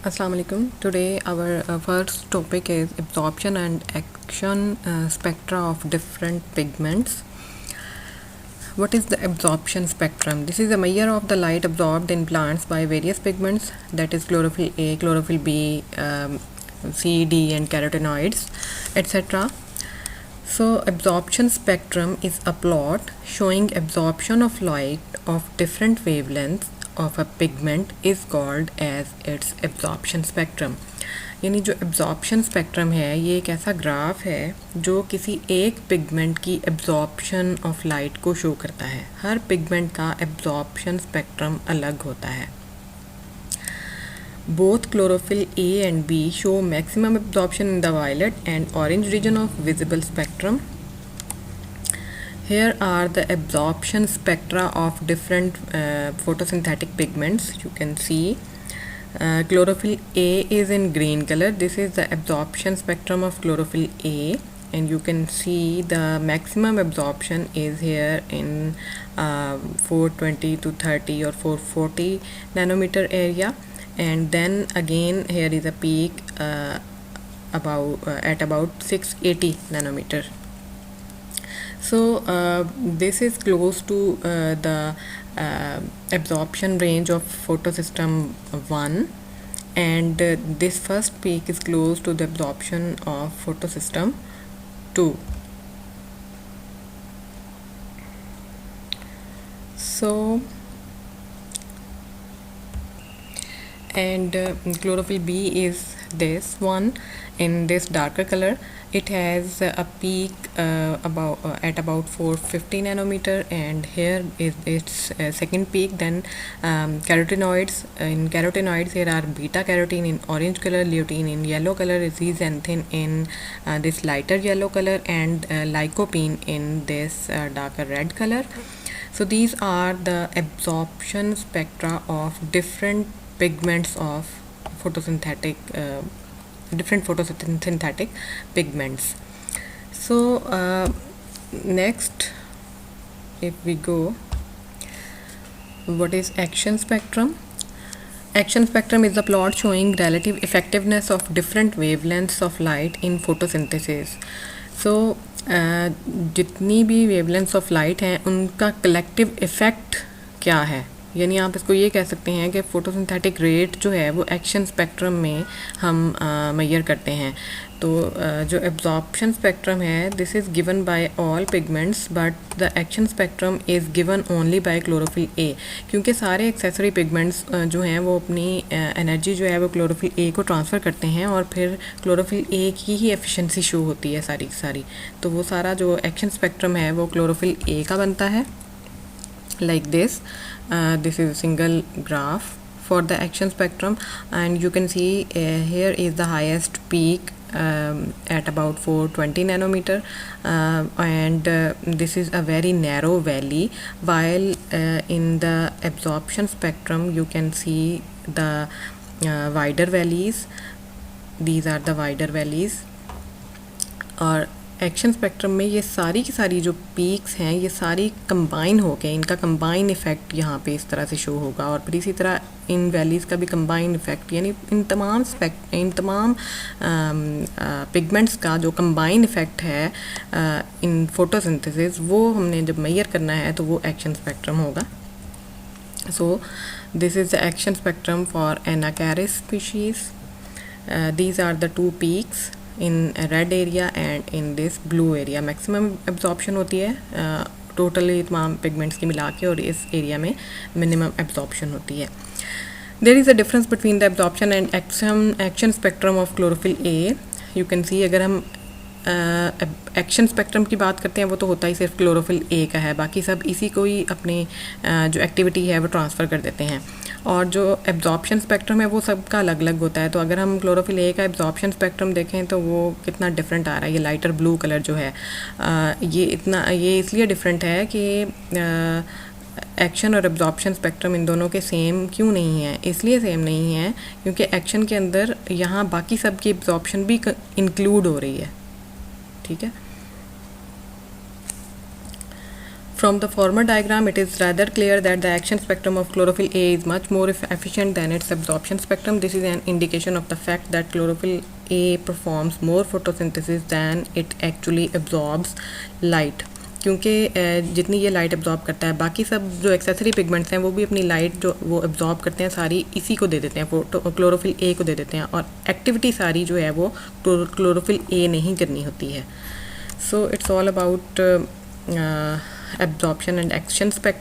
Assalamu alaikum. Today our first topic is absorption and action spectra of different pigments. What is the absorption spectrum? This is a measure of the light absorbed in plants by various pigments, that is chlorophyll A, chlorophyll B, C, D and carotenoids, etc. So absorption spectrum is a plot showing absorption of light of different wavelengths of a pigment is called as its absorption spectrum. यानी जो absorption spectrum है ये एक ऐसा graph है जो किसी एक पिगमेंट की absorption of light को शो करता है. हर पिगमेंट का absorption spectrum अलग होता है. Both chlorophyll A and B show maximum absorption in the violet and orange region of visible spectrum. Here are the absorption spectra of different photosynthetic pigments. You can see chlorophyll A is in green color. This is the absorption spectrum of chlorophyll A, and you can see the maximum absorption is here in 420 to 30 or 440 nanometer area, and then again here is a peak at about 680 nanometer. So this is close to the absorption range of photosystem 1, and this first peak is close to the absorption of photosystem 2. So and chlorophyll B is this one in this darker color. It has a peak at about 450 nanometer, and here is its second peak. Then carotenoids. In carotenoids here are beta carotene in orange color, lutein in yellow color, zeaxanthin in this lighter yellow color, and lycopene in this darker red color. So these are the absorption spectra of different pigments of different photosynthetic pigments. So next, if we go, what is action spectrum? Action spectrum is the plot showing relative effectiveness of different wavelengths of light in photosynthesis. So जितनी भी wavelengths of light हैं उनका collective effect क्या है, यानी आप इसको ये कह सकते हैं कि फोटोसिंथेटिक रेट जो है वो एक्शन स्पेक्ट्रम में हम मेजर करते हैं. तो जो एब्जॉर्प्शन स्पेक्ट्रम है this is given by all pigments, but the action spectrum is given only by chlorophyll A, क्योंकि सारे एक्सेसरी पिगमेंट्स जो हैं वो अपनी एनर्जी जो है वो क्लोरोफिल ए को ट्रांसफ़र करते हैं, और फिर क्लोरोफिल ए की ही एफिशिएंसी शो होती है सारी. तो वो सारा जो एक्शन स्पेक्ट्रम है वो क्लोरोफिल ए का बनता है. Like this, this is a single graph for the action spectrum, and you can see here is the highest peak at about 420 nanometer, and this is a very narrow valley, while in the absorption spectrum you can see the wider valleys. These are the wider valleys. और action spectrum में ये सारी की सारी जो peaks हैं ये सारी कंबाइन हो के इनका कंबाइन इफ़ेक्ट यहाँ पे इस तरह से शो होगा, और फिर इसी तरह इन वैलीज़ का भी कंबाइन इफ़ेक्ट, यानी इन तमाम पिगमेंट्स का जो कंबाइन इफ़ेक्ट है इन फोटोसिंथेसिस वो हमने जब मेजर करना है तो वो एक्शन स्पेक्ट्रम होगा. So this is the action spectrum for Anacharis species. These are the two peaks in red area and in this blue area. Maximum absorption होती है टोटली तमाम पिगमेंट्स की मिला के, और इस एरिया में मिनिमम एब्जॉर्प्शन होती है. There is a difference between the absorption and action spectrum of chlorophyll a. You can see अगर हम एक्शन स्पेक्ट्रम की बात करते हैं वो तो होता ही सिर्फ क्लोरोफिल ए का है, बाकी सब इसी को ही अपनी जो एक्टिविटी है वो ट्रांसफ़र कर देते हैं. और जो एब्जॉर्प्शन स्पेक्ट्रम है वो सबका अलग अलग होता है. तो अगर हम क्लोरोफिल ए का एब्जॉर्प्शन स्पेक्ट्रम देखें तो वो कितना डिफरेंट आ रहा है. ये लाइटर ब्लू कलर जो है ये इसलिए डिफरेंट है कि एक्शन और एब्जॉर्प्शन स्पेक्ट्रम इन दोनों के सेम क्यों नहीं है. इसलिए सेम नहीं है क्योंकि एक्शन के अंदर यहाँ बाकी सब की एब्जॉर्प्शन भी इंक्लूड हो रही है. ठीक है. From the former diagram, it is rather clear that the action spectrum of chlorophyll A is much more efficient than its absorption spectrum. This is an indication of the fact that chlorophyll A performs more photosynthesis than it actually absorbs light. क्योंकि जितनी ये light absorb करता है, बाकी सब जो accessory pigments हैं वो भी अपनी लाइट जो वो एब्जॉर्ब करते हैं सारी इसी को दे देते हैं, क्लोरोफिल ए को दे देते हैं, और एक्टिविटी सारी जो है वो क्लोरोफिल ए नहीं करनी होती है. So it's all about absorption and action spectrum.